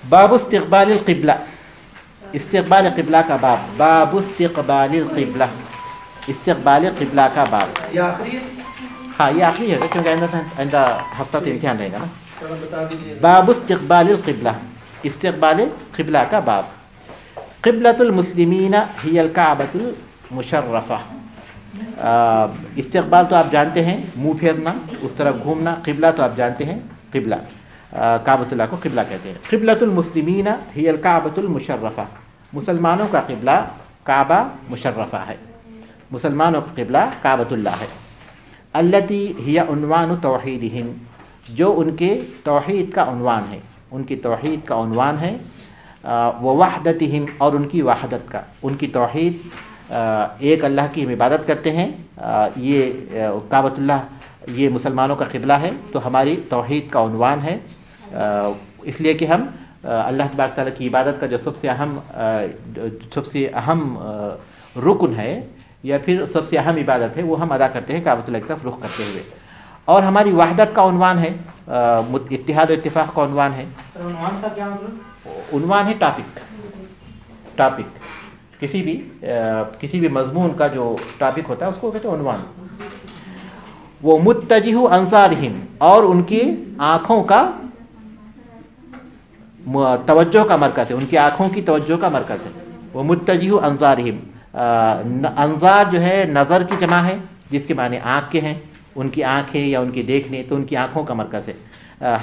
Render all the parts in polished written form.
باب استقبال القبلہ، استقبال قبلہ کا باب، باب استقبال القبلہ، استقبال قبلہ کا باب۔ یہ آخری ہے؟ ہاں یہ آخری ہے کیونکہ آئندہ ہفتہ تو امتحان رہے گا نا۔ چلو بتا دیجیے۔ باب استقبال القبلہ، استقبال قبلہ کا باب۔ قبلۃ المسلمین ہی الکعبۃ المشرفہ، استقبال تو آپ جانتے ہیں منہ پھیرنا، اس طرف گھومنا، قبلہ تو آپ جانتے ہیں قبلہ، کعبۃ اللہ کو قبلہ کہتے ہیں۔ قبلۃ المسلمین ہی الکعبۃ المشرفہ، مسلمانوں کا قبلہ کعبہ مشرفہ ہے، مسلمانوں کا قبلہ کعبۃ اللہ ہے۔ التی ہی عنوان توحیدہم، جو ان کے توحید کا عنوان ہے، ان کی توحید کا عنوان ہے۔ ووحدتہم، اور ان کی وحدت کا، ان کی توحید، ایک اللہ کی ہم عبادت کرتے ہیں، یہ کعبۃ اللہ یہ مسلمانوں کا قبلہ ہے، تو ہماری توحید کا عنوان ہے، اس لیے کہ ہم اللہ تبارک تعالیٰ کی عبادت کا جو سب سے اہم رکن ہے یا پھر سب سے اہم عبادت ہے وہ ہم ادا کرتے ہیں کعبۃ اللہ کی طرف رخ کرتے ہوئے۔ اور ہماری وحدت کا عنوان ہے، اتحاد و اتفاق کا عنوان ہے۔ عنوان کا کیا مطلب؟ عنوان ہے ٹاپک، کسی بھی مضمون کا جو ٹاپک ہوتا ہے اس کو کہتے ہیں عنوان۔ وہ متجہ انظارہم، اور ان کی آنکھوں کا توجہ کا مرکز ہے، ان کی آنکھوں کی توجہ کا مرکز ہے۔ وہ متجہ انظارہم، انظار جو ہے نظر کی جمع ہے جس کے معنی آنکھ کے ہیں، ان کی آنکھیں یا ان کی دیکھنے، تو ان کی آنکھوں کا مرکز ہے،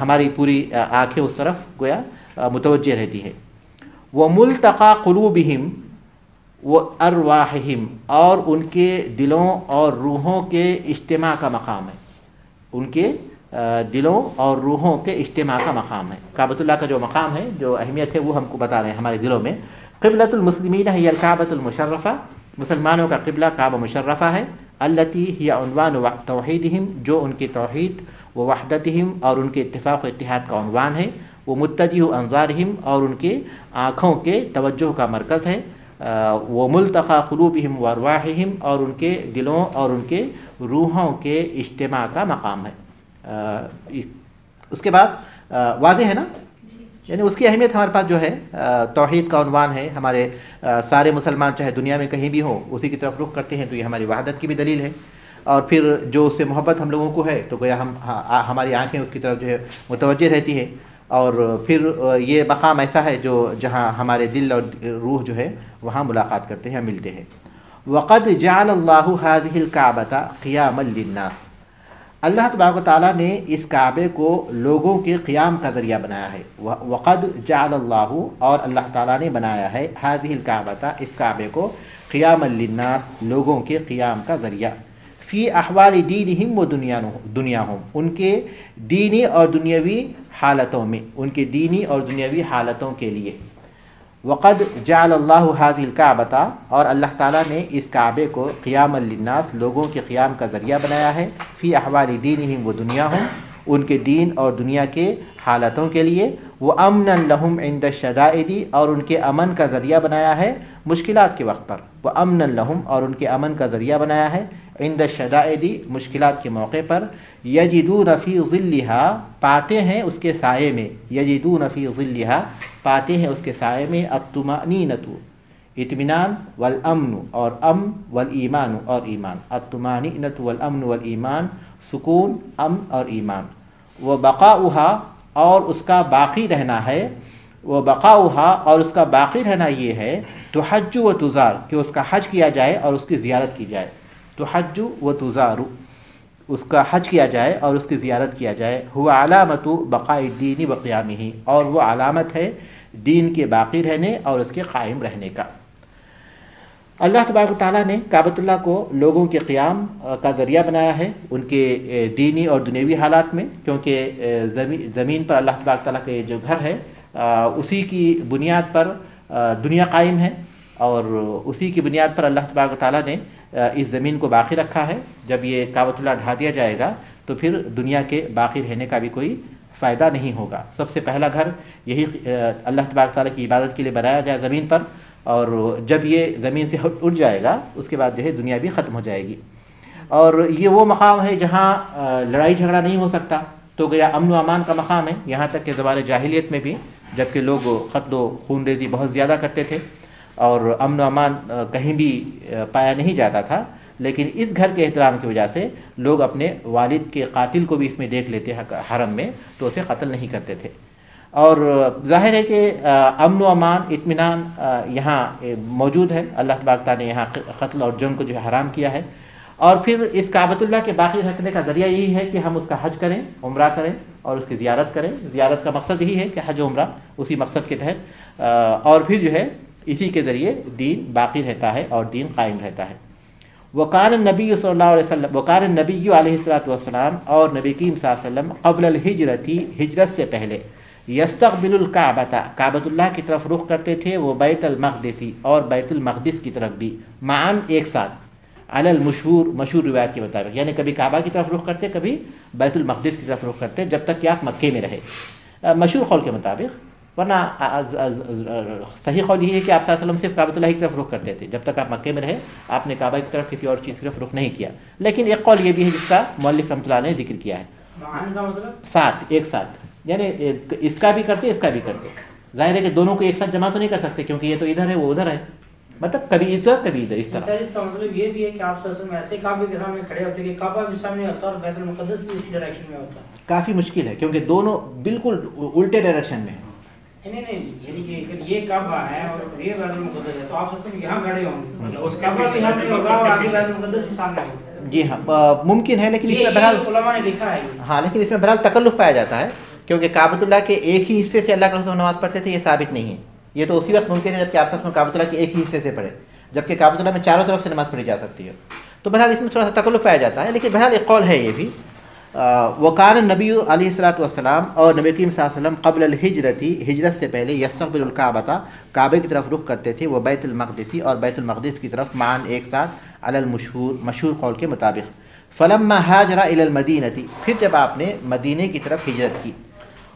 ہماری پوری آنکھیں اس طرف گویا متوجہ رہتی ہے۔ وہ ملتقى قلوبہم و ارواحہم، اور ان کے دلوں اور روحوں کے اجتماع کا مقام ہے، ان کے دلوں اور روحوں کے اجتماع کا مقام ہے۔ کعبۃ اللہ کا جو مقام ہے، جو اہمیت ہے، وہ ہم کو بتا رہے ہیں ہمارے دلوں میں۔ قبلۃ المسلمین ہی الکعبۃ المشرفہ، مسلمانوں کا قبلہ کعبہ مشرفہ ہے۔ التی ہی عنوان توحیدہم، جو ان کی توحید، و وحدتہم، اور ان کے اتفاق و اتحاد کا عنوان ہے۔ وہ متجہ انظارہم، اور ان کے آنکھوں کے توجہ کا مرکز ہے۔ وہ ملتقى قلوبہم و ارواحہم، اور ان کے دلوں اور ان کے روحوں کے اجتماع کا مقام ہے۔ اس کے بعد واضح ہے نا، یعنی اس کی اہمیت ہمارے پاس جو ہے توحید کا عنوان ہے، ہمارے سارے مسلمان چاہے دنیا میں کہیں بھی ہوں اسی کی طرف رخ کرتے ہیں، تو یہ ہماری وحدت کی بھی دلیل ہے۔ اور پھر جو اس سے محبت ہم لوگوں کو ہے تو گویا ہماری آنکھیں اس کی طرف جو ہے متوجہ رہتی ہے، اور پھر یہ مقام ایسا ہے جو جہاں ہمارے دل اور روح جو ہے وہاں ملاقات کرتے ہیں، ملتے ہیں۔ وقد جعل اللہ هذه الكعبۃ قیاما للناس، اللہ تبارک و تعالیٰ نے اس کعبے کو لوگوں کے قیام کا ذریعہ بنایا ہے۔ وقد جعل اللہ، اور اللہ تعالیٰ نے بنایا ہے، هذه الكعبۃ، اس کعبے کو، قیاما للناس، لوگوں کے قیام کا ذریعہ، فی احوال دینہم و دنیاہم، ان کے دینی اور دنیاوی حالتوں میں، ان کے دینی اور دنیاوی حالتوں کے لیے۔ وقد جعل اللہ هذه الكعبۃ، اور اللہ تعالیٰ نے اس کعبے کو قیاما للناس، لوگوں کے قیام کا ذریعہ بنایا ہے، فی احوال دینہم و دنیاہم، ان کے دین اور دنیا کے حالتوں کے لیے۔ وامنا لہم عند الشدائد، اور ان کے امن کا ذریعہ بنایا ہے مشکلات کے وقت پر۔ وامنا لہم، اور ان کے امن کا ذریعہ بنایا ہے عند الشدائد، مشکلات کے موقع پر۔ یجدون فی ظلھا، پاتے ہیں اس کے سائے میں، یجدون فی ظلھا، پاتے ہیں اس کے سائے میں، الطمأنینۃ، اطمینان، والامن، اور امن، والایمان، اور ایمان، الطمأنینۃ والامن والایمان، سکون، امن اور ایمان۔ وبقاؤھا، اور اس کا باقی رہنا ہے، وبقاؤھا، اور اس کا باقی رہنا یہ ہے، تحج و تزار، کہ اس کا حج کیا جائے اور اس کی زیارت کی جائے، تحج و تزار، اس کا حج کیا جائے اور اس کی زیارت کیا جائے۔ هو علامت بقاء الدین و قیامہ، اور وہ علامت ہے دین کے باقی رہنے اور اس کے قائم رہنے کا۔ اللہ تبارک و تعالیٰ نے کعبۃ اللہ کو لوگوں کے قیام کا ذریعہ بنایا ہے، ان کے دینی اور دنیوی حالات میں، کیونکہ زمین پر اللہ تبارک و تعالیٰ کے جو گھر ہے اسی کی بنیاد پر دنیا قائم ہے، اور اسی کی بنیاد پر اللہ تبارک و تعالیٰ نے اس زمین کو باقی رکھا ہے۔ جب یہ کعبۃ اللہ ڈھا دیا جائے گا تو پھر دنیا کے باقی رہنے کا بھی کوئی فائدہ نہیں ہوگا۔ سب سے پہلا گھر یہی اللہ تبارک تعالیٰ کی عبادت کے لیے بنایا گیا زمین پر، اور جب یہ زمین سے اٹھ جائے گا اس کے بعد جو ہے دنیا بھی ختم ہو جائے گی۔ اور یہ وہ مقام ہے جہاں لڑائی جھگڑا نہیں ہو سکتا، تو گیا امن و امان کا مقام ہے، یہاں تک کہ زمانۂ جاہلیت میں بھی جبکہ لوگ قتل و خون ریزی بہت زیادہ کرتے تھے اور امن و امان کہیں بھی پایا نہیں جاتا تھا، لیکن اس گھر کے احترام کی وجہ سے لوگ اپنے والد کے قاتل کو بھی اس میں دیکھ لیتے حرم میں، تو اسے قتل نہیں کرتے تھے۔ اور ظاہر ہے کہ امن و امان اطمینان یہاں موجود ہے، اللہ تبارک تعالیٰ نے یہاں قتل اور جنگ کو جو ہے حرام کیا ہے۔ اور پھر اس کعبۃ اللہ کے باقی رکھنے کا ذریعہ یہی ہے کہ ہم اس کا حج کریں، عمرہ کریں اور اس کی زیارت کریں۔ زیارت کا مقصد یہی ہے کہ حج و عمرہ اسی مقصد کے تحت، اور پھر جو ہے اسی کے ذریعے دین باقی رہتا ہے اور دین قائم رہتا ہے۔ وقال النبی صلی اللہ علیہ وسلم، وقال النبی علیہ الصلوۃ والسلام، اور نبی کریم صلی اللہ علیہ وسلم قبل الہجرتی، ہجرت سے پہلے، یستقبل الکعبۃ، کعبۃ اللہ کی طرف رخ کرتے تھے، وہ بیت المقدسی، اور بیت المقدس کی طرف بھی، معاً ایک ساتھ، علی المشہور، مشہور روایت کے مطابق، یعنی کبھی کعبہ کی طرف رخ کرتے، کبھی بیت المقدس کی طرف رخ کرتے، جب تک کہ آپ مکے میں رہے، مشہور قول کے مطابق۔ ورنہ صحیح قول یہ ہے کہ آپ صلی اللہ علیہ وسلم صرف کعبۃ اللہ کی طرف رخ کرتے تھے، جب تک آپ مکے میں رہے آپ نے کعبہ کی طرف کسی اور چیز کی طرف رخ نہیں کیا۔ لیکن ایک قول یہ بھی ہے جس کا مؤلف رحمۃ اللہ نے ذکر کیا ہے، ساتھ، ایک ساتھ، یعنی اس کا بھی کرتے اس کا بھی کرتے۔ ظاہر ہے کہ دونوں کو ایک ساتھ جمع تو نہیں کر سکتے کیونکہ یہ تو ادھر ہے وہ ادھر ہے، مطلب کبھی ادھر کبھی ادھر، اس طرح۔ اس کا مطلب یہ بھی ہے کہ آپ صلی اللہ علیہ وسلم ایسے کعبے کے سامنے کھڑے ہوتے کہ کعبہ بھی سامنے ہوتا اور بیت المقدس بھی اسی ڈائریکشن میں ہوتا۔ کافی مشکل ہے کیونکہ دونوں بالکل الٹے ڈائریکشن میں ہیں۔ نہیں، یعنی کہ یہ کعبہ ہے اور یہ بیت المقدس ہے، تو آپ صلی اللہ علیہ وسلم یہاں کھڑے ہوں گے، اس کعبہ بھی ہاتھ میں ہوگا اور آگے بیت المقدس بھی سامنے ہوگا۔ جی ہاں، ممکن ہے، لیکن اس میں بہرحال علماء نے لکھا ہے، ہاں، لیکن اس میں بہرحال تکلف پایا جاتا ہے کیونکہ کعبۃ اللہ کے ایک ہی حصے سے اللہ کے رسول نماز پڑھتے تھے، یہ ثابت نہیں ہے۔ یہ تو اسی وقت ممکن ہے جبکہ آپ صلی اللہ علیہ وسلم کعبۃ اللہ کے ایک ہی حصے سے پڑھے، جبکہ کعبۃ اللہ میں چاروں طرف سے نماز پڑھی جا سکتی ہے، تو بہرحال اس میں تھوڑا سا تکلف پایا جاتا ہے، لیکن بہرحال ایک قول ہے یہ بھی۔ وقال النبی علیہ الصلوۃ والسلام، اور نبی کریم صلی اللہ علیہ وسلم قبل الہجرتی، ہجرت سے پہلے، یستقبل الکعبۃ، کعبے کی طرف رخ کرتے تھے، وہ بیت المقدسی، اور بیت المقدس کی طرف، معاً ایک ساتھ، علی المشہور، مشہور قول کے مطابق۔ فلما ہاجر الی المدینہ، پھر جب آپ نے مدینے کی طرف ہجرت کی،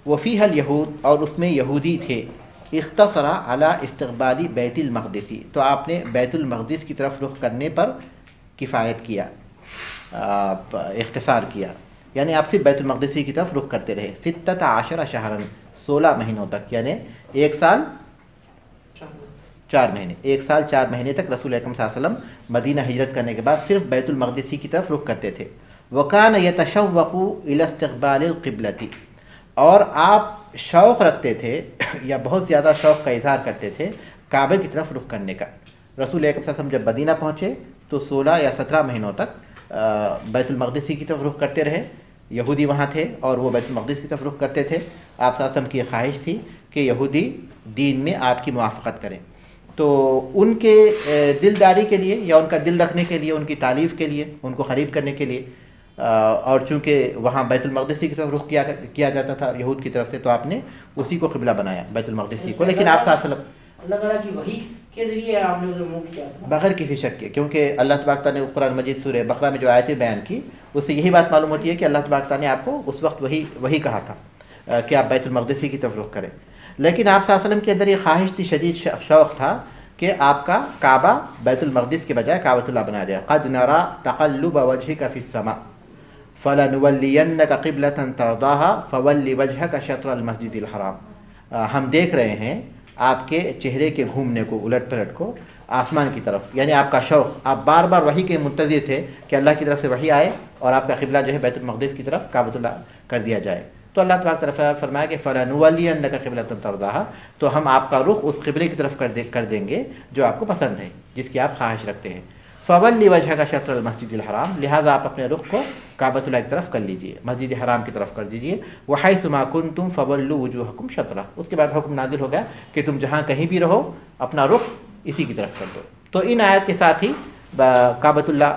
وفیہا الیہود، اور اس میں یہودی تھے، اختصر علی استقبال بیت المقدسی، تو آپ نے بیت المقدس کی طرف رخ کرنے پر کفایت کیا، اختصار کیا، یعنی آپ صرف بیت المقدسی کی طرف رخ کرتے رہے، 16 شہرن، 16 مہینوں تک، یعنی ایک سال 4 مہینے، ایک سال 4 مہینے تک رسول اکرم صلی اللہ علیہ وسلم مدینہ ہجرت کرنے کے بعد صرف بیت المقدسی کی طرف رخ کرتے تھے۔ وکان یتشوق الی استقبال القبلۃ، اور آپ شوق رکھتے تھے یا بہت زیادہ شوق کا اظہار کرتے تھے کعبے کی طرف رخ کرنے کا۔ رسول اکرم صلی اللہ علیہ وسلم جب مدینہ پہنچے تو 16 یا 17 مہینوں تک بیت المقدسی کی طرف رخ کرتے رہے، یہودی وہاں تھے اور وہ بیت المقدس کی طرف رخ کرتے تھے۔ آپ صلی اللہ علیہ وسلم کی خواہش تھی کہ یہودی دین میں آپ کی موافقت کریں، تو ان کے دلداری کے لیے یا ان کا دل رکھنے کے لیے، ان کی تعریف کے لیے، ان کو قریب کرنے کے لیے، اور چونکہ وہاں بیت المقدسی کی طرف رخ کیا جاتا تھا یہود کی طرف سے، تو آپ نے اسی کو قبلہ بنایا، بیت المقدسی کو۔ لیکن آپ صلی اللہ علیہ وسلم اللہ تعالیٰ کی وحی کے ذریعے آپ نے اسے منہ کیا تھا بغیر کسی شک کے، کیونکہ اللہ تبارک تعالیٰ نے قرآن مجید سورہ بقرہ میں جو آیتیں بیان کی، اس سے یہی بات معلوم ہوتی ہے کہ اللہ تبارک تعالیٰ نے آپ کو اس وقت وہی کہا تھا کہ آپ بیت المقدسی کی طرف رخ کریں۔ لیکن آپ صلی اللہ علیہ وسلم کے اندر یہ خواہش تھی، شدید شوق تھا کہ آپ کا کعبہ بیت المقدس کے بجائے کعبۃ اللہ بنایا جائے۔ قد نرى تقلب وجهك في السماء فلنولینک قبلۃ ترضاها فول وجهك شطر المسجد الحرام، ہم دیکھ رہے ہیں آپ کے چہرے کے گھومنے کو، الٹ پلٹ کو آسمان کی طرف، یعنی آپ کا شوق، آپ بار بار وحی کے منتظر تھے کہ اللہ کی طرف سے وحی آئے اور آپ کا قبلہ جو ہے بیت المقدس کی طرف کعبۃ اللہ کر دیا جائے۔ تو اللہ تبارک تعالیٰ فرمایا کہ فلنولینک قبلۃ ترضاها، تو ہم آپ کا رخ اس قبلے کی طرف کر دیں گے جو آپ کو پسند ہے، جس کی آپ خواہش رکھتے ہیں۔ فولی وجهک شطر المسجد الحرام، لہٰذا آپ اپنے رخ کو کعبۃ اللہ کی طرف کر لیجئے، مسجد حرام کی طرف کر دیجئے۔ وحیث ما کنتم فولوا وجوہکم شطرہ، اس کے بعد حکم نازل ہو گیا کہ تم جہاں کہیں بھی رہو اپنا رخ اسی کی طرف کر دو۔ تو ان آیات کے ساتھ ہی کعبۃ اللہ،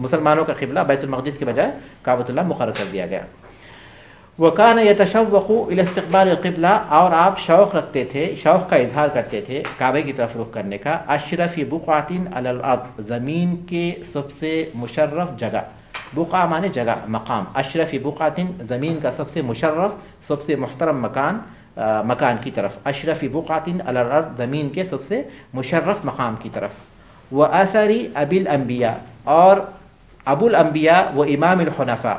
مسلمانوں کا قبلہ بیت المقدس کے بجائے کعبۃ اللہ مقرر کر دیا گیا۔ وکان یتشوق الی استقبال القبلہ، اور آپ شوق رکھتے تھے، شوق کا اظہار کرتے تھے کعبے کی طرف رخ کرنے کا۔ اشرف بقعۃ علی الارض، زمین کے سب سے مشرف جگہ، بقعہ مانے جگہ، مقام، اشرف بقعۃ، زمین کا سب سے مشرف، سب سے محترم مکان کی طرف، اشرف بقعۃ علی الارض، زمین کے سب سے مشرف مقام کی طرف۔ واثر ابی الانبیاء، اور ابو الانبیاء و امام الحنفاء،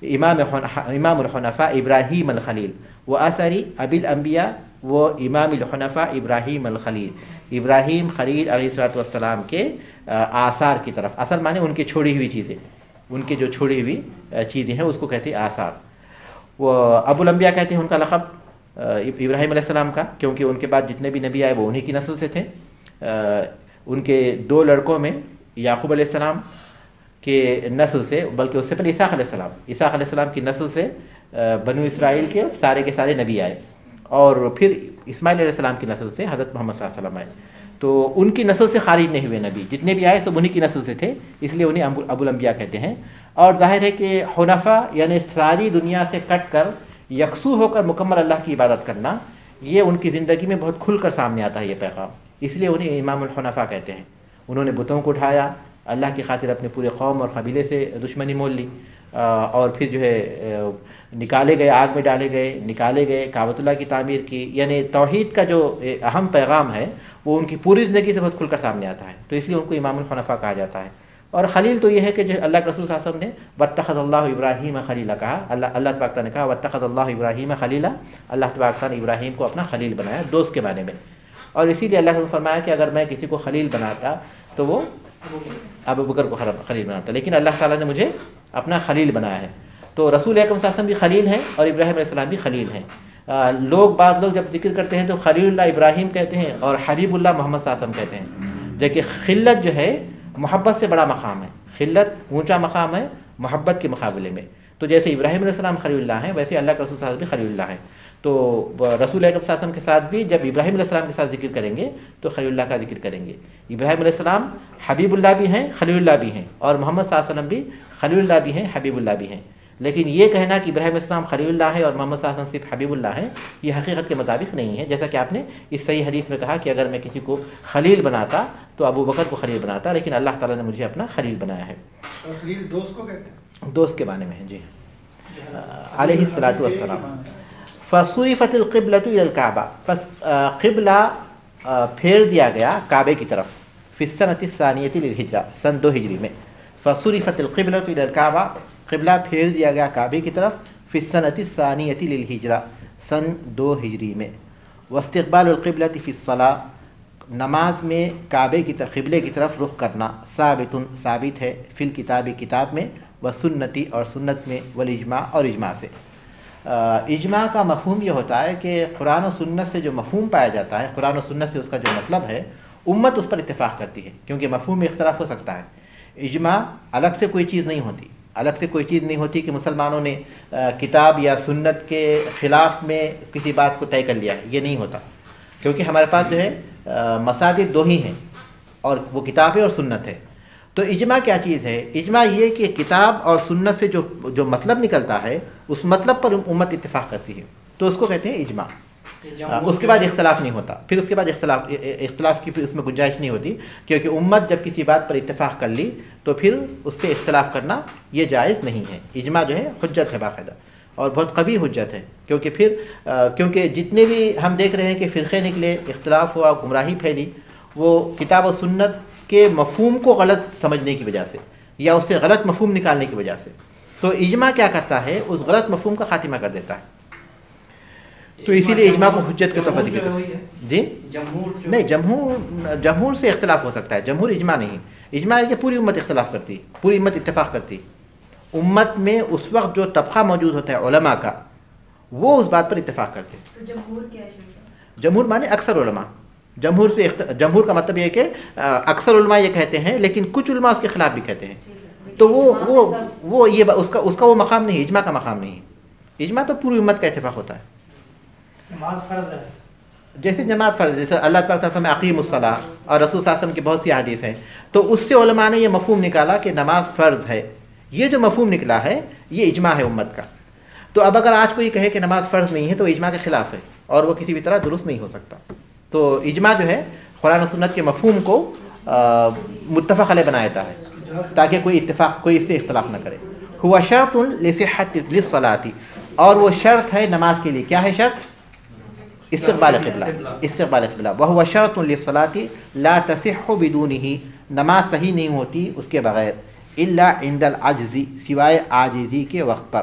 امام الحنفاء ابراہیم الخلیل، و اثری ابی الانبیاء و امام الحنفاء ابراہیم الخلیل، ابراہیم خلیل علیہ الصلوۃ والسلام کے آثار کی طرف. اثر مانے ان کے چھوڑی ہوئی چیزیں، ان کے جو چھوڑی ہوئی چیزیں ہیں اس کو کہتے ہیں آثار. وہ ابو الانبیاء کہتے ہیں ان کا لقب ابراہیم علیہ السلام کا، کیونکہ ان کے بعد جتنے بھی نبی آئے وہ انہی کی نسل سے تھے. ان کے 2 لڑکوں میں یعقوب علیہ السلام کے نسل سے، بلکہ اس سے پہلے اسحاق علیہ السلام کی نسل سے بنو اسرائیل کے سارے نبی آئے، اور پھر اسماعیل علیہ السلام کی نسل سے حضرت محمد صلی اللہ علیہ وسلم آئے. تو ان کی نسل سے خارج نہیں ہوئے نبی، جتنے بھی آئے سب انہی کی نسل سے تھے، اس لیے انہیں ابو الانبیاء کہتے ہیں. اور ظاہر ہے کہ حنفاء یعنی ساری دنیا سے کٹ کر یکسو ہو کر مکمل اللہ کی عبادت کرنا، یہ ان کی زندگی میں بہت کھل کر سامنے آتا ہے یہ پیغام، اس لیے انہیں امام الحنفاء کہتے ہیں. انہوں نے بتوں کو اٹھایا، اللہ کی خاطر اپنے پورے قوم اور قبیلے سے دشمنی مول لی، اور پھر جو ہے نکالے گئے، آگ میں ڈالے گئے، نکالے گئے، کعبۃ اللہ کی تعمیر کی. یعنی توحید کا جو اہم پیغام ہے وہ ان کی پوری زندگی سے بہت کھل کر سامنے آتا ہے، تو اس لیے ان کو امام الحنفاء کہا جاتا ہے. اور خلیل تو یہ ہے کہ جو اللہ کے رسول صلی اللہ علیہ وسلم نے واتخذ اللہ ابراہیم خلیلا کہا، اللہ تبارک تعالیٰ نے کہا واتخذ اللہ ابراہیم خلیلا، اللہ تبارک تعالیٰ نے ابراہیم کو اپنا خلیل بنایا دوست کے معنی میں. اور اسی لیے اللہ نے فرمایا کہ اگر میں کسی کو خلیل بناتا تو وہ ابو بکر کو خلیل بناتا، لیکن اللہ تعالیٰ نے مجھے اپنا خلیل بنایا ہے. تو رسول اکرم صلی اللہ علیہ وسلم بھی خلیل ہیں اور ابراہیم علیہ السلام بھی خلیل ہیں. بعض لوگ جب ذکر کرتے ہیں تو خلیل اللہ ابراہیم کہتے ہیں اور حبیب اللہ محمد صلی اللہ علیہ وسلم کہتے ہیں، جبکہ خلت جو ہے محبت سے بڑا مقام ہے، خلت اونچا مقام ہے محبت کے مقابلے میں. تو جیسے ابراہیم علیہ السلام خلیل اللہ ہیں، ویسے اللہ کے رسول صلی اللہ علیہ وسلم بھی خلیل اللہ ہیں. تو رسول اکرم صلی اللہ علیہ وسلم کے ساتھ بھی جب ابراہیم علیہ السلام کے ساتھ ذکر کریں گے تو خلیل اللہ کا ذکر کریں گے. ابراہیم علیہ السلام حبیب اللہ بھی ہیں، خلیل اللہ بھی ہیں، اور محمد صلی اللہ علیہ وسلم بھی خلیل اللہ بھی ہیں، حبیب اللہ بھی ہیں. لیکن یہ کہنا کہ ابراہیم علیہ السلام خلیل اللہ ہے اور محمد صلی اللہ علیہ وسلم صرف حبیب اللہ ہیں، یہ حقیقت کے مطابق نہیں ہے. جیسا کہ آپ نے اس صحیح حدیث میں کہا کہ اگر میں کسی کو خلیل بناتا تو ابو بکر کو خلیل بناتا، لیکن اللہ تعالیٰ نے مجھے اپنا خلیل بنایا ہے. اور خلیل دوست کو کہتے ہیں، دوست کے معنی میں ہے. جی علیہ الصلاۃ والسلام. فصرفت القبلۃ الی الکعبہ، پس قبلہ پھیر دیا گیا کعبے کی طرف. فی السنۃ الثانیۃ للہجرہ، سن 2 ہجری میں. فصرفت القبلۃ الی الکعبہ، قبلہ پھیر دیا گیا کعبے کی طرف. فی السنۃ الثانیۃ للہجرہ، سن 2 ہجری میں. واستقبال القبلۃ فی الصلاۃ، نماز میں کعبے کی طرف قبلے کی طرف رخ کرنا. ثابت ہے فی الکتاب، کتاب میں، وسنتی اور سنت میں، والاجماع اور اجماع سے. اجماع کا مفہوم یہ ہوتا ہے کہ قرآن و سنت سے جو مفہوم پایا جاتا ہے، قرآن و سنت سے اس کا جو مطلب ہے، امت اس پر اتفاق کرتی ہے، کیونکہ مفہوم میں اختلاف ہو سکتا ہے. اجماع الگ سے کوئی چیز نہیں ہوتی، الگ سے کوئی چیز نہیں ہوتی کہ مسلمانوں نے کتاب یا سنت کے خلاف میں کسی بات کو طے کر لیا ہے، یہ نہیں ہوتا. کیونکہ ہمارے پاس جو ہے مساجد 2 ہی ہیں، اور وہ کتاب ہے اور سنت ہے. تو اجماع کیا چیز ہے؟ اجماع یہ کہ کتاب اور سنت سے جو مطلب نکلتا ہے اس مطلب پر امت اتفاق کرتی ہے، تو اس کو کہتے ہیں اجماع. اس کے بعد اختلاف نہیں ہوتا، پھر اس کے بعد اختلاف کی پھر اس میں گنجائش نہیں ہوتی، کیونکہ امت جب کسی بات پر اتفاق کر لی تو پھر اس سے اختلاف کرنا یہ جائز نہیں ہے. اجماع جو ہے حجت ہے باقاعدہ، اور بہت قوی حجت ہے. کیونکہ جتنے بھی ہم دیکھ رہے ہیں کہ فرقے نکلے، اختلاف ہوا، گمراہی پھیلی، وہ کتاب و سنت کے مفہوم کو غلط سمجھنے کی وجہ سے یا اس سے غلط مفہوم نکالنے کی وجہ سے. تو اجماع کیا کرتا ہے؟ اس غلط مفہوم کا خاتمہ کر دیتا ہے. تو اسی لیے اجماع کو حجت کے طور پر ذکر کرتے ہیں. جی نہیں، جمہور سے اختلاف ہو سکتا ہے، جمہور اجماع نہیں. اجماع ہے کہ پوری امت اختلاف کرتی، پوری امت اتفاق کرتی. امت میں اس وقت جو طبقہ موجود ہوتا ہے علماء کا، وہ اس بات پر اتفاق کرتے. جمہور کیا ہے؟ جمہور مانے اکثر علماء. جمہور کا مطلب یہ ہے کہ اکثر علماء یہ کہتے ہیں، لیکن کچھ علماء اس کے خلاف بھی کہتے ہیں. تو وہ یہ اس کا وہ مقام نہیں ہے، اجماع کا مقام نہیں ہے. اجماع تو پوری امت کا اتفاق ہوتا ہے. نماز فرض ہے، جیسے جماعت فرض ہے، جیسے اللہ تعالیٰ کی طرف میں اقیم الصلاۃ اور رسول صلی اللہ علیہ وسلم کی بہت سی حدیث ہیں. تو اس سے علماء نے یہ مفہوم نکالا کہ نماز فرض ہے. یہ جو مفہوم نکلا ہے یہ اجماع ہے امت کا. تو اب اگر آج کوئی کہے کہ نماز فرض نہیں ہے تو اجماع کے خلاف ہے، اور وہ کسی بھی طرح درست نہیں ہو سکتا. تو اجماع جو ہے قرآن و سنت کے مفہوم کو متفق علیہ بناتا ہے تاکہ کوئی اس سے اختلاف نہ کرے. ہوا شرط لصحت للصلاۃ، اور وہ شرط ہے نماز کے لیے. کیا ہے شرط؟ استقبال قبلہ. وہو شرط للصلاۃ لا تصح بدونہ، نماز صحیح نہیں ہوتی اس کے بغیر. الا عند العجز، سوائے عاجزی کے وقت پر.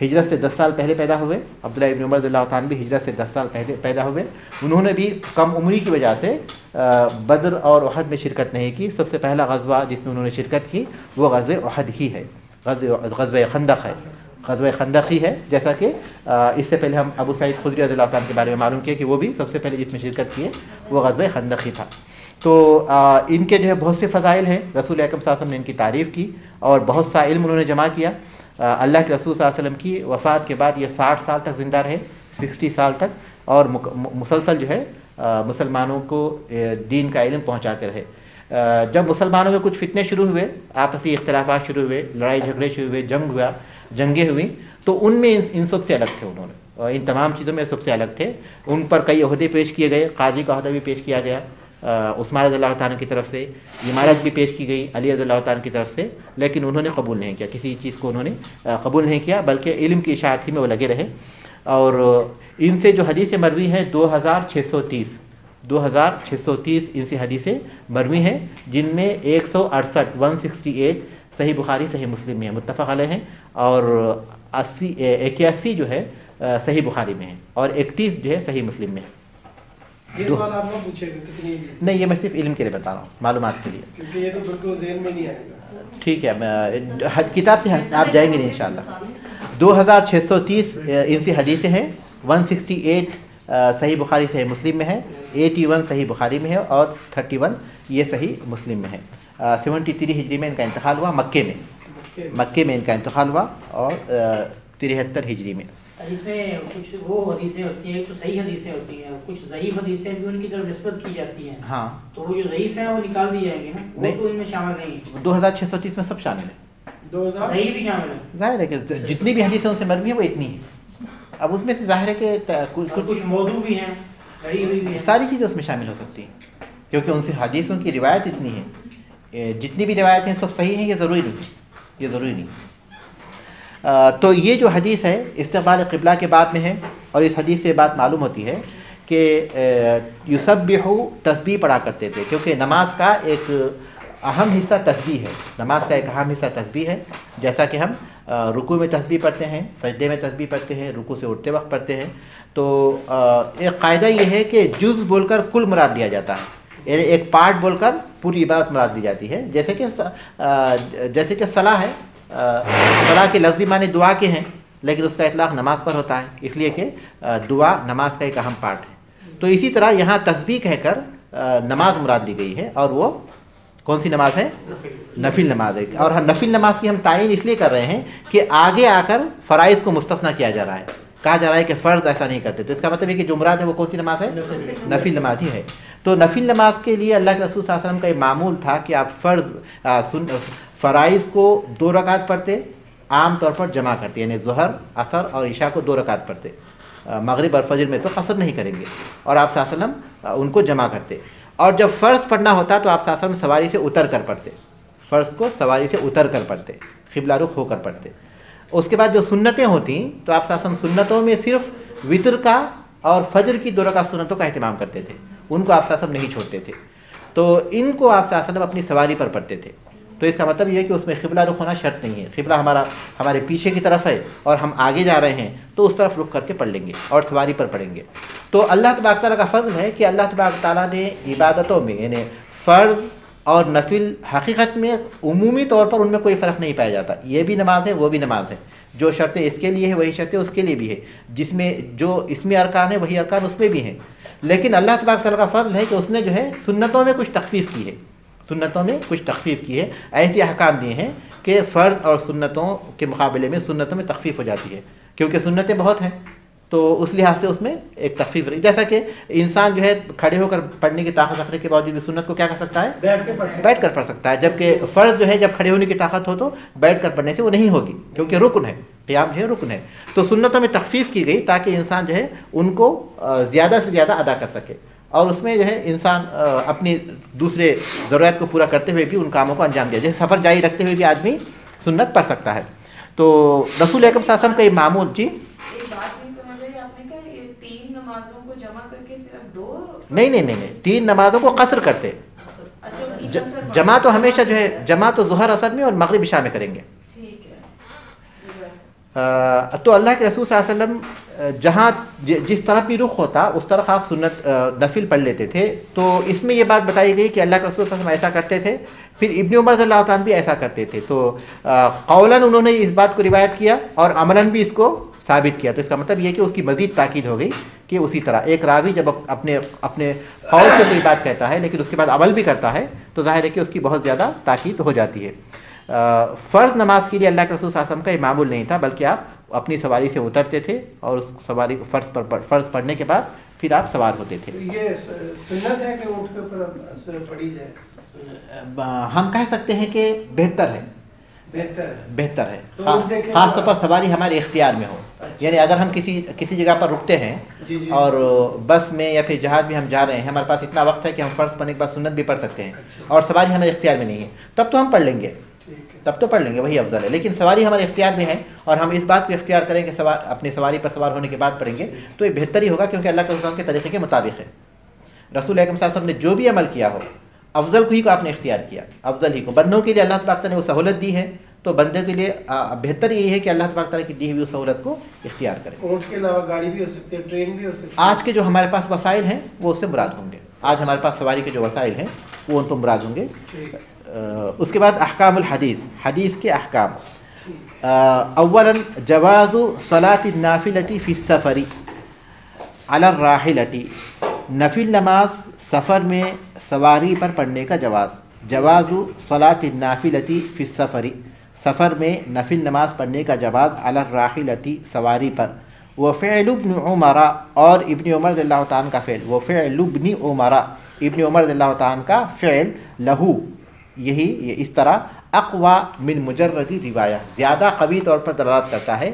ہجرت سے 10 سال پہلے پیدا ہوئے. عبداللہ ابن عمر رضی اللہ تعالیٰ بھی ہجرت سے 10 سال پہلے پیدا ہوئے. انہوں نے بھی کم عمری کی وجہ سے بدر اور احد میں شرکت نہیں کی. سب سے پہلا غزوہ جس میں انہوں نے شرکت کی وہ غزوہ احد ہی ہے, غزوہ خندق ہے, غزوہ خندق ہی ہے. جیسا کہ اس سے پہلے ہم ابو سعید خدری رضی اللہ تعالیٰ کے بارے میں معلوم کیا کہ وہ بھی سب سے پہلے جس میں شرکت کی ہے وہ غزوہ خندق ہی تھا. تو ان کے جو ہے بہت سے فضائل ہیں. رسول اکرم صلی اللہ علیہ وسلم نے ان کی تعریف کی اور بہت سا علم انہوں نے جمع کیا. اللہ کے رسول صلی اللہ علیہ وسلم کی وفات کے بعد یہ 60 سال تک زندہ رہے, 60 سال تک, اور مسلسل جو ہے مسلمانوں کو دین کا علم پہنچاتے رہے. جب مسلمانوں میں کچھ فتنے شروع ہوئے, آپسی اختلافات شروع ہوئے, لڑائی جھگڑے شروع ہوئے, جنگیں ہوئیں, تو ان میں ان سب سے الگ تھے. انہوں نے ان تمام چیزوں میں سب سے الگ تھے. ان پر کئی عہدے پیش کیے گئے, قاضی کا عہدہ بھی پیش کیا گیا عثمان رضی اللہ تعالیٰ کی طرف سے, امارت بھی پیش کی گئی علی رضی اللہ تعالیٰ کی طرف سے, لیکن انہوں نے قبول نہیں کیا, کسی چیز کو انہوں نے قبول نہیں کیا, بلکہ علم کی اشاعت ہی میں وہ لگے رہے. اور ان سے جو حدیثیں مروی ہیں 2630 ان سے حدیثیں مروی ہیں, جن میں 168 صحیح بخاری صحیح مسلم میں ہیں, متفق علیہ ہیں, اور 81 جو ہے صحیح بخاری میں ہیں, اور 31 جو ہے صحیح مسلم میں ہے. یہ سوال آپ نے پوچھے کہ کتنی حدیث؟ نہیں, یہ میں صرف علم کے لیے بتا رہا ہوں, معلومات کے لیے, کیونکہ یہ تو بالکل ذہن میں نہیں آئے گا. ٹھیک ہے, کتاب سے آپ جائیں گے نہیں انشاءاللہ. 2630 ان سے حدیثیں ہیں, 168 صحیح بخاری صحیح مسلم میں ہے, 81 صحیح بخاری میں ہے, اور 31 یہ صحیح مسلم میں ہے. 73 ہجری میں ان کا انتقال ہوا, مکے میں ان کا انتقال ہوا, اور 73 ہجری میں. اس میں کچھ وہ حدیثیں ہوتی ہیں, کچھ صحیح حدیثیں ہوتی ہیں, کچھ ضعیف حدیثیں بھی ان کی طرف نسبت کی جاتی ہیں. ہاں, تو وہ جو ضعیف ہیں وہ نکال دی جائیں گی نا, وہ تو ان میں شامل نہیں. 2630 میں سب شامل ہے, صحیح بھی شامل ہے. ظاہر ہے کہ جتنی بھی حدیثیں ان سے مروی ہیں وہ اتنی ہیں. اب اس میں سے ظاہر ہے کہ کچھ موضوع بھی ہیں, گڑی ہوئی بھی ہیں, ساری چیزیں اس میں شامل ہو سکتی ہیں, کیونکہ ان سے حدیثوں کی روایت اتنی ہے. جتنی بھی روایتیں سب صحیح ہیں یہ ضروری نہیں. تو یہ جو حدیث ہے استقبال قبلہ کے بعد میں ہے, اور اس حدیث سے بات معلوم ہوتی ہے کہ یسبحو تسبیح پڑھا کرتے تھے, کیونکہ نماز کا ایک اہم حصہ تسبیح ہے. جیسا کہ ہم رکوع میں تسبیح پڑھتے ہیں, سجدے میں تسبیح پڑھتے ہیں, رکوع سے اٹھتے وقت پڑھتے ہیں. تو ایک قاعدہ یہ ہے کہ جز بول کر کل مراد لیا جاتا ہے, یعنی ایک پارٹ بول کر پوری عبادت مراد دی جاتی ہے. جیسے کہ صلاح ہے, صلاح کے لفظی معنی دعا کے ہیں, لیکن اس کا اطلاق نماز پر ہوتا ہے, اس لیے کہ دعا نماز کا ایک اہم پارٹ ہے. تو اسی طرح یہاں تسبیح کہہ کر نماز مراد لی گئی ہے, اور وہ کون سی نماز ہے؟ نفل نماز ہے. اور نفل نماز کی ہم تعین اس لیے کر رہے ہیں کہ آگے آ کر فرائض کو مستثنیٰ کیا جا رہا ہے, کہا جا رہا ہے کہ فرض ایسا نہیں کرتے. تو اس کا مطلب ہے کہ جو مراد ہے وہ کون سی نماز ہے؟ نفل نماز ہی ہے. تو نفل نماز کے لیے اللہ کے رسول صلی اللہ علیہ وسلم کا یہ معمول تھا کہ آپ فرائض کو 2 رکعت پڑھتے, عام طور پر جمع کرتے, یعنی ظہر, عصر اور عشاء کو 2 رکعت پڑھتے. مغرب اور فجر میں تو قصر نہیں کریں گے, اور آپ صلی اللہ علیہ وسلم ان کو جمع کرتے. اور جب فرض پڑھنا ہوتا تو آپ صلی اللہ علیہ وسلم سواری سے اتر کر پڑھتے, فرض کو سواری سے اتر کر پڑھتے, قبلہ رخ ہو کر پڑھتے. اس کے بعد جو سنتیں ہوتی تو آپ صلی اللہ علیہ وسلم سنتوں میں صرف وطر کا اور فجر کی 2 رکعت سنتوں کا اہتمام کرتے تھے, ان کو آپ صلی اللہ علیہ وسلم نہیں چھوڑتے تھے. تو ان کو آپ صلی اللہ علیہ وسلم اپنی سواری پر پڑھتے تھے. تو اس کا مطلب یہ ہے کہ اس میں قبلہ رخ ہونا شرط نہیں ہے. قبلہ ہمارے پیچھے کی طرف ہے اور ہم آگے جا رہے ہیں تو اس طرف رخ کر کے پڑھ لیں گے اور سواری پر پڑھیں گے. تو اللہ تبارک تعالیٰ کا فضل ہے کہ اللہ تبارک تعالیٰ نے عبادتوں میں, یعنی فرض اور نفل, حقیقت میں عمومی طور پر ان میں کوئی فرق نہیں پایا جاتا. یہ بھی نماز ہے, وہ بھی نماز ہے. جو شرطیں اس کے لیے ہے وہی شرطیں اس کے لیے بھی ہے. جس میں جو اس میں ارکان ہے وہی ارکان اس میں بھی ہیں. لیکن اللہ تبارک تعالیٰ کا فضل ہے کہ اس نے جو ہے سنتوں میں کچھ تخفیف کی ہے, ایسے احکام دیے ہیں کہ فرض اور سنتوں کے مقابلے میں سنتوں میں تخفیف ہو جاتی ہے, کیونکہ سنتیں بہت ہیں. تو اس لحاظ سے اس میں ایک تخفیف رہی. جیسا کہ انسان جو ہے کھڑے ہو کر پڑھنے کی طاقت رکھنے کے باوجود بھی سنت کو کیا کر سکتا ہے؟ بیٹھ کر پڑھ سکتا ہے. جبکہ فرض جو ہے جب کھڑے ہونے کی طاقت ہو تو بیٹھ کر پڑھنے سے وہ نہیں ہوگی, کیونکہ رکن ہے, قیام جو ہے رکن ہے. تو سنتوں میں تخفیف کی گئی تاکہ انسان جو ہے ان کو زیادہ سے زیادہ ادا کر سکے, اور اس میں جو ہے انسان اپنی دوسرے ضرورت کو پورا کرتے ہوئے بھی ان کاموں کو انجام دیا. جیسے سفر جاری رکھتے ہوئے بھی آدمی سنت پڑھ سکتا ہے. تو رسول اکرم صلی اللہ علیہ وسلم کا یہ معمول. جی نہیں, 3 نمازوں کو قصر کرتے. جمع تو ہمیشہ جو ہے جمع تو ظہر اثر میں اور مغرب عشاء میں کریں گے. تو اللہ کے رسول صلی اللہ علیہ وسلم جہاں جس طرف بھی رخ ہوتا اس طرف آپ سنت نفل پڑھ لیتے تھے. تو اس میں یہ بات بتائی گئی کہ اللہ کے رسول صلی اللہ علیہ وسلم ایسا کرتے تھے. پھر ابن عمر رضی اللہ تعالیٰ بھی ایسا کرتے تھے. تو قولاً انہوں نے اس بات کو روایت کیا اور عملاً بھی اس کو ثابت کیا. تو اس کا مطلب یہ کہ اس کی مزید تاکید ہو گئی کہ اسی طرح ایک راوی جب اپنے قول سے کوئی بات کہتا ہے لیکن اس کے بعد عمل بھی کرتا ہے تو ظاہر ہے کہ اس کی بہت زیادہ تاکید ہو جاتی ہے. فرض نماز کے لیے اللہ کے رسول صلی اللہ علیہ وسلم کا یہ معمول نہیں تھا بلکہ آپ اپنی سواری سے اترتے تھے اور اس سواری کو فرض پڑھنے کے بعد پھر آپ سوار ہوتے تھے. یہ سنت ہے کہ اونٹ کے اوپر پڑھی جائے؟ ہم کہہ سکتے ہیں کہ بہتر ہے. بہتر ہے خاص طور پر سواری ہمارے اختیار میں ہو. یعنی اگر ہم کسی جگہ پر رکتے ہیں اور بس میں یا پھر جہاز میں ہم جا رہے ہیں, ہمارے پاس اتنا وقت ہے کہ ہم فرض پڑھنے کے بعد سنت بھی پڑھ سکتے ہیں اور سواری ہمارے اختیار میں نہیں ہے, تب تو ہم پڑھ لیں گے, وہی افضل ہے. لیکن سواری ہمارے اختیار میں ہے اور ہم اس بات کو اختیار کریں کہ اپنی سواری پر سوار ہونے کے بعد پڑھیں گے تو یہ بہتر ہی ہوگا کیونکہ اللہ کے رسول کے طریقے کے مطابق ہے. رسول اکرم صلی اللہ علیہ وسلم نے جو بھی عمل کیا ہو افضل کو ہی کو آپ نے اختیار کیا, افضل ہی کو. بندوں کے لیے اللہ تبارک تعالیٰ نے وہ سہولت دی ہے تو بندے کے لیے بہتر یہی ہے کہ اللہ تبارک تعالیٰ کی دی ہوئی اس سہولت کو اختیار کریں. اونٹ کے علاوہ گاڑی بھی ہو سکتی ہے, ٹرین بھی ہو سکتی ہے. آج کے جو ہمارے پاس وسائل ہیں وہ اس سے مراد ہوں گے. آج ہمارے پاس سواری کے جو وسائل ہیں وہ ان پر مراد ہوں گے. اس کے بعد احکام الحدیث, حدیث کے احکام. اولا جواز صلاة النافلة فی السفر علی الراحلة, نفل نماز سفر میں سواری پر پڑھنے کا جواز. جواز صلاة النافلة فی السفر, سفر میں نفل نماز پڑھنے کا جواز علی الراحلة, سواری پر. وفعل ابن عمر, اور ابن عمر رضی اللہ تعالیٰ کا فعل. وفعل ابن عمر, ابن عمر رضی اللہ تعالیٰ کا فعل. لہو, یہ اس طرح اقوی من مجرد روایہ, زیادہ قوی طور پر دلالت کرتا ہے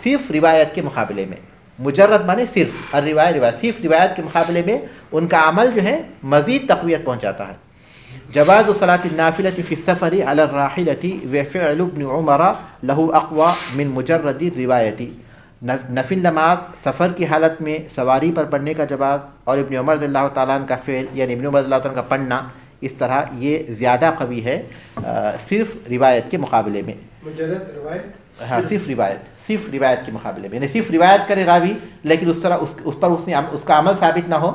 صرف روایت کے مقابلے میں. مجرد مانے صرف, روایت صرف روایت کے مقابلے میں ان کا عمل جو ہے مزید تقویت پہنچاتا ہے. جواز صلاة النافلة فی السفر علی الراحلة وفعل ابن عمر له اقوی من مجرد روایت. نفل نماز سفر کی حالت میں سواری پر پڑھنے کا جواز اور ابن عمر رضی اللہ تعالیٰ عنہ کا فعل یعنی ابن عمر رضی اللہ تعالیٰ عنہ کا پڑھنا اس طرح یہ زیادہ قوی ہے صرف روایت کے مقابلے میں. مجرد روایت, ہاں صرف روایت کے مقابلے میں. یعنی صرف روایت کرے راوی لیکن اس طرح اس پر اس کا عمل ثابت نہ ہو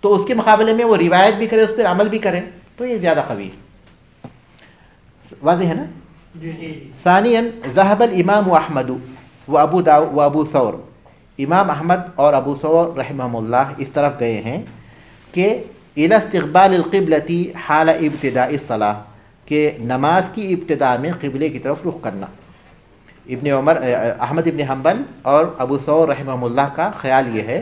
تو اس کے مقابلے میں وہ روایت بھی کرے اس پر عمل بھی کرے تو یہ زیادہ قوی ہے. واضح ہے نا؟ ثانیاً ذهب الامام احمد و ابو ثور, امام احمد اور ابو ثور رحمہم اللہ اس طرف گئے ہیں کہ الى استقبال القبلۃ حال ابتداء الصلاۃ, کہ نماز کی ابتدا میں قبلے کی طرف رخ کرنا. ابن عمر, احمد ابن حنبل اور ابو ثور رحمہم اللہ کا خیال یہ ہے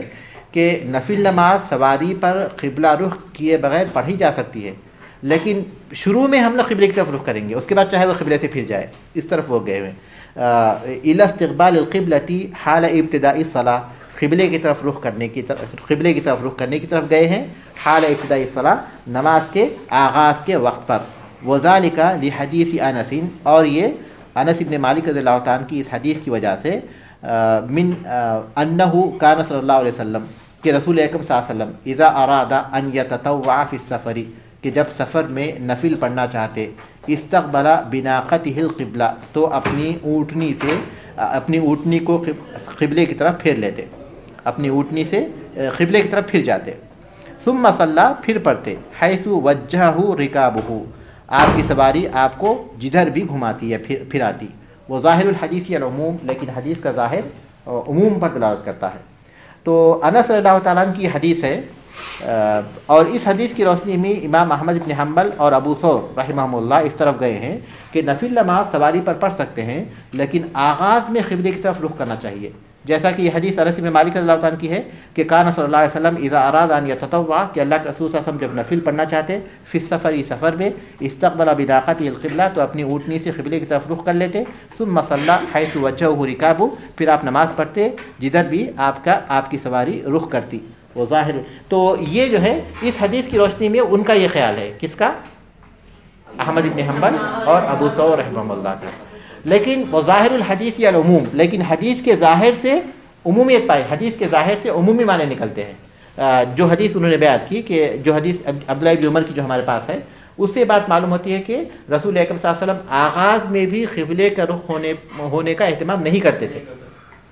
کہ نفل نماز سواری پر قبلہ رخ کیے بغیر پڑھی جا سکتی ہے لیکن شروع میں ہم لوگ قبلے کی طرف رخ کریں گے, اس کے بعد چاہے وہ قبلے سے پھر جائے. اس طرف وہ گئے ہوئے. الى استقبال القبلۃ حال ابتداء الصلاۃ, قبلے کی طرف رخ کرنے کی طرف گئے ہیں حال ابتداء الصلاۃ, نماز کے آغاز کے وقت پر. وذالک لحدیث انس, اور یہ انس ابن مالک رضی اللہ تعالیٰ کی اس حدیث کی وجہ سے من انہ کان صلی اللہ علیہ وسلم, کہ رسول اکرم صلی اللہ علیہ وسلم اذا اراد ان یتطوع فی السفر, کہ جب سفر میں نفل پڑھنا چاہتے, استقبل بناقتہ القبلہ, تو اپنی اونٹنی کو قبلے کی طرف پھیر لیتے, اپنی اونٹنی سے قبلے کی طرف پھر جاتے. ثم صلی, پھر پڑھتے, حیث وجہہ رکابہ, آپ کی سواری آپ کو جدھر بھی گھماتی ہے پھر آتی. وہ ظاہر الحدیث العموم, لیکن حدیث کا ظاہر عموم پر دلالت کرتا ہے. تو انس رضی اللہ تعالیٰ عنہ کی حدیث ہے اور اس حدیث کی روشنی میں امام احمد بن حنبل اور ابو ثور رحمہم اللہ اس طرف گئے ہیں کہ نفل نماز سواری پر پڑھ سکتے ہیں لیکن آغاز میں قبلے کی طرف رخ کرنا چاہیے. جیسا کہ یہ حدیث انس بن مالک رضی اللہ تعالیٰ عنہ کی ہے کہ کان صلی اللہ علیہ وسلم اذا اراد ان یتطوع, کہ اللہ کے رسول صلی اللہ علیہ وسلم جب نفل پڑھنا چاہتے فی السفر, سفر میں, استقبل بناقتہ القبلہ, تو اپنی اونٹنی سے قبلے کی طرف رخ کر لیتے. ثم صلی حیث وجہہ رکابہ, پھر آپ نماز پڑھتے جدھر بھی آپ کی سواری رخ کرتی. وہ ظاہر, تو یہ جو ہے اس حدیث کی روشنی میں ان کا یہ خیال ہے, کس کا؟ احمد بن حنبل اور ابو ثور رحمہ اللہ کا. لیکن وہ ظاہر الحدیث یا العموم, لیکن حدیث کے ظاہر سے عمومیت پائی, حدیث کے ظاہر سے عمومی معنی نکلتے ہیں. جو حدیث انہوں نے بیان کی کہ جو حدیث عبداللہ بن عمر کی جو ہمارے پاس ہے اس سے بات معلوم ہوتی ہے کہ رسول اکرم صلی اللہ علیہ وسلم آغاز میں بھی قبلے کا رخ ہونے کا اہتمام نہیں کرتے تھے.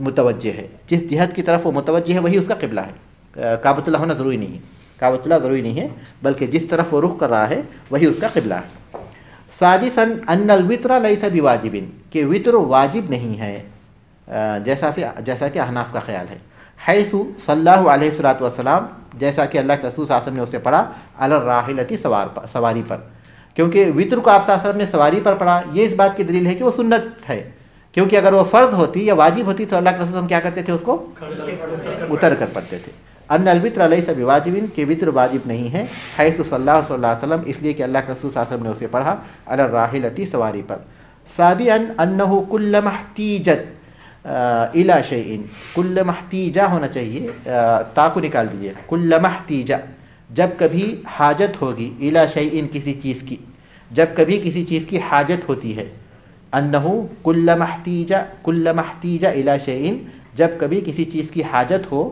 متوجہ ہے، جس جہت کی طرف وہ متوجہ ہے وہی اس کا قبلہ ہے. کعبۃ اللہ ہونا ضروری نہیں ہے، کعبۃ اللہ ضروری نہیں ہے، بلکہ جس طرف وہ رخ کر رہا ہے وہی اس کا قبلہ ہے. سادساً ان الوتر لیس بواجب، کہ وتر واجب نہیں ہے، جیسا کہ احناف کا خیال ہے. حیث صلی اللہ علیہ والسلام، جیسا کہ اللہ کے رسول صلی اللہ علیہ وسلم نے اسے پڑھا علی الراحلۃ، سواری پر. کیونکہ وتر کو آپ صلی اللہ علیہ وسلم نے سواری پر پڑھا، یہ اس بات کی دلیل ہے کہ وہ سنت ہے. کیونکہ اگر وہ فرض ہوتی یا واجب ہوتی تو اللہ کے رسول ہم کیا کرتے تھے، اس کو اتر کر پڑھتے تھے. ان الوتر لیس بواجب، کہ وتر واجب نہیں ہے. حیث صلی اللہ علیہ وسلم، اس لیے کہ اللہ کے رسول صلی اللہ علیہ وسلم نے اسے پڑھا علی الراحلۃ، سواری پر. سابعاً انہ کلما احتیجت الی شیء، کلما احتیجا ہونا چاہیے، تا کو نکال دیجیے. کلما احتیجا، جب کبھی حاجت ہوگی، الی شیء، کسی چیز کی، جب کبھی کسی چیز کی حاجت ہوتی ہے. انہ کلما احتیجا الی شیء، جب کبھی کسی چیز کی حاجت ہو،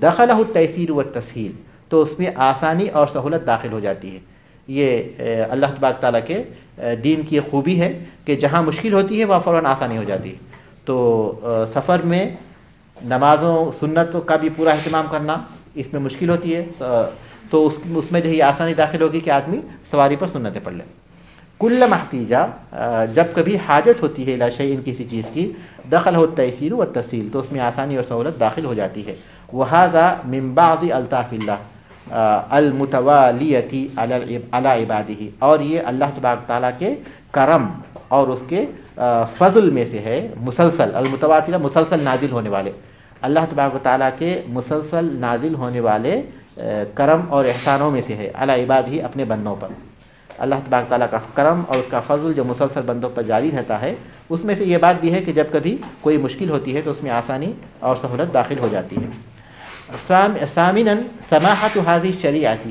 دخلہ التیسیر والتسہیل، تو اس میں آسانی اور سہولت داخل ہو جاتی ہے. یہ اللہ تبارک تعالیٰ کے دین کی خوبی ہے کہ جہاں مشکل ہوتی ہے وہاں فوراً آسانی ہو جاتی ہے. تو سفر میں نمازوں سنتوں کا بھی پورا اہتمام کرنا اس میں مشکل ہوتی ہے، تو اس میں جو ہے آسانی داخل ہوگی کہ آدمی سواری پر سنتیں پڑھ لے. کلما احتیجا، جب کبھی حاجت ہوتی ہے الی شیء، کسی چیز کی، دخلہ التیسیر والتسہیل، تو اس میں آسانی اور سہولت داخل ہو جاتی ہے. وہذا من بعض الطاف اللہ المتوالیۃ علی عبادہ، اور یہ اللہ تبارک تعالیٰ کے کرم اور اس کے فضل میں سے ہے. مسلسل، المتواترہ مسلسل نازل ہونے والے، اللہ تبارک تعالیٰ کے مسلسل نازل ہونے والے کرم اور احسانوں میں سے ہے. علی عبادہ، اپنے بندوں پر. اللہ تبارک تعالیٰ کا کرم اور اس کا فضل جو مسلسل بندوں پر جاری رہتا ہے، اس میں سے یہ بات بھی ہے کہ جب کبھی کوئی مشکل ہوتی ہے تو اس میں آسانی اور سہولت داخل ہو جاتی ہے. ثامناً سماحت هذه الشریعۃ،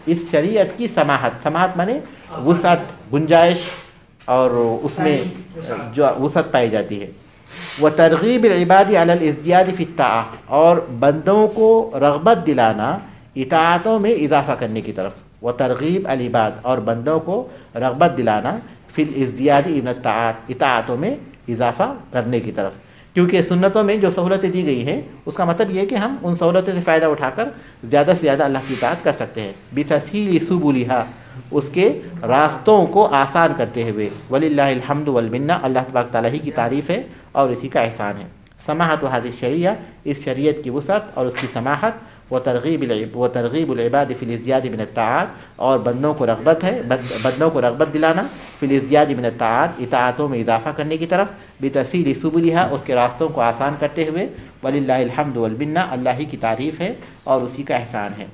اس شریعت کی سماحت مانے وسعت، گنجائش، اور اس میں جو وسعت پائی جاتی ہے. وترغیب العباد علی الازدیاد فی الطاعۃ، اور بندوں کو رغبت دلانا اطاعتوں میں اضافہ کرنے کی طرف. وترغیب العباد، اور بندوں کو رغبت دلانا فی الازدیاد من الطاعات، اطاعتوں میں اضافہ کرنے کی طرف. کیونکہ سنتوں میں جو سہولتیں دی گئی ہیں اس کا مطلب یہ ہے کہ ہم ان سہولتوں سے فائدہ اٹھا کر زیادہ سے زیادہ اللہ کی اطاعت کر سکتے ہیں. بتسہیل سبلھا، اس کے راستوں کو آسان کرتے ہوئے. وللہ الحمد والمنہ، اللہ تبارک تعالیٰ ہی کی تعریف ہے اور اسی کا احسان ہے. سماحت هذه الشریعہ، اس شریعت کی وسعت اور اس کی سماحت. وترغیب العباد فی الازدیاد من الطاعات، اور بندوں کو رغبت دلانا فی الازدیاد من الطاعات، اطاعتوں میں اضافہ کرنے کی طرف. بتسہیل سبلھا، اس کے راستوں کو آسان کرتے ہوئے. وللہ الحمد والمنہ، اللہ ہی کی تعریف ہے اور اسی کا احسان ہے.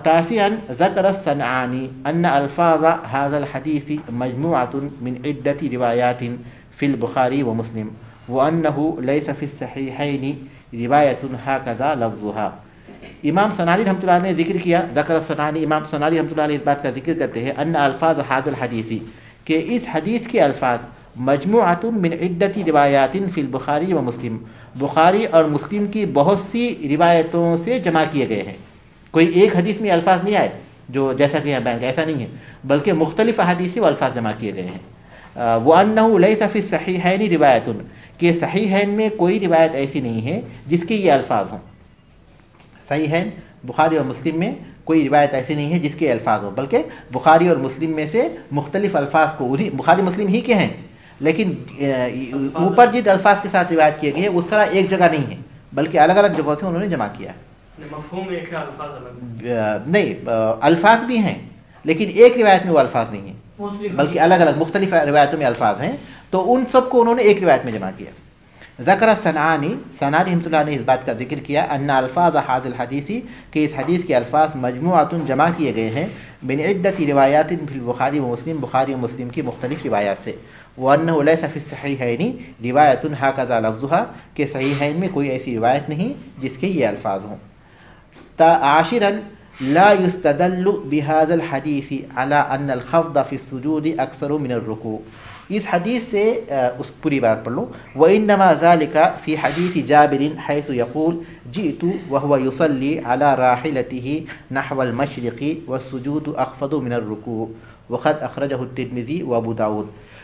تاسعاً ذکر الصنعانی ان الفاظ هذا الحدیث مجموعۃ من عدۃ روایات فی البخاری ومسلم، وانه ليس في الصحیحین روایت هكذا لفظها. امام صنعانی رحمۃ اللہ نے ذکر کیا، ذکر الصنعانی، امام صنعانی رحمۃ اللہ علیہ اس بات کا ذکر کرتے ہیں ان الفاظ هذا الحدیث، کہ اس حدیث کے الفاظ مجموعۃ من عدۃ روایات فی البخاری ومسلم، بخاری اور مسلم کی بہت سی روایتوں سے جمع کیے گئے ہیں. کوئی ایک حدیث میں الفاظ نہیں آئے جو جیسا کہ یہاں بیان کیا، ایسا نہیں ہے، بلکہ مختلف احادیث سے وہ الفاظ جمع کیے گئے ہیں. وَأَنَّهُ لَيْسَ فِي الصَّحِيحَيْنِ رِوَایَةٌ، کہ صحیحین میں کوئی روایت ایسی نہیں ہے جس کے یہ الفاظ ہوں. صحیحین بخاری اور مسلم میں کوئی روایت ایسی نہیں ہے جس کے الفاظ ہوں، بلکہ بخاری اور مسلم میں سے مختلف الفاظ کو بخاری مسلم ہی کے ہیں، لیکن اوپر جن الفاظ کے ساتھ روایت کیے گئے اس طرح ایک جگہ نہیں ہے، بلکہ الگ الگ جگہوں سے انہوں نے جمع کیا ہے. مفہوم ایک ہے، الفاظ الگ نہیں، الفاظ بھی ہیں لیکن ایک روایت میں وہ الفاظ نہیں ہیں، بلکہ الگ الگ مختلف روایتوں میں الفاظ ہیں، تو ان سب کو انہوں نے ایک روایت میں جمع کیا. ذکر صنعانی رحمۃ اللہ نے اس بات کا ذکر کیا ان الفاظ هذا الحدیث، کہ اس حدیث کے الفاظ مجموعۃ جمع کیے گئے ہیں من عدۃ روایات فی البخاری و مسلم، بخاری و مسلم کی مختلف روایات سے. وانه ليس في الصحيحين روایت هكذا لفظها، کہ صحیحین میں کوئی ایسی روایت نہیں جس کے یہ الفاظ ہوں. عاشرا لا يستدل بهذا الحديث على ان الخفض في السجود اكثر من الركوع. اس حدیث سے اس پوری بات پڑھ لو. وانما ذلك في حديث جابر حيث يقول جئت وهو يصلي على راحلته نحو المشرق والسجود اخفض من الركوع وقد اخرجه الترمذي وابو داود.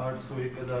800, 1000,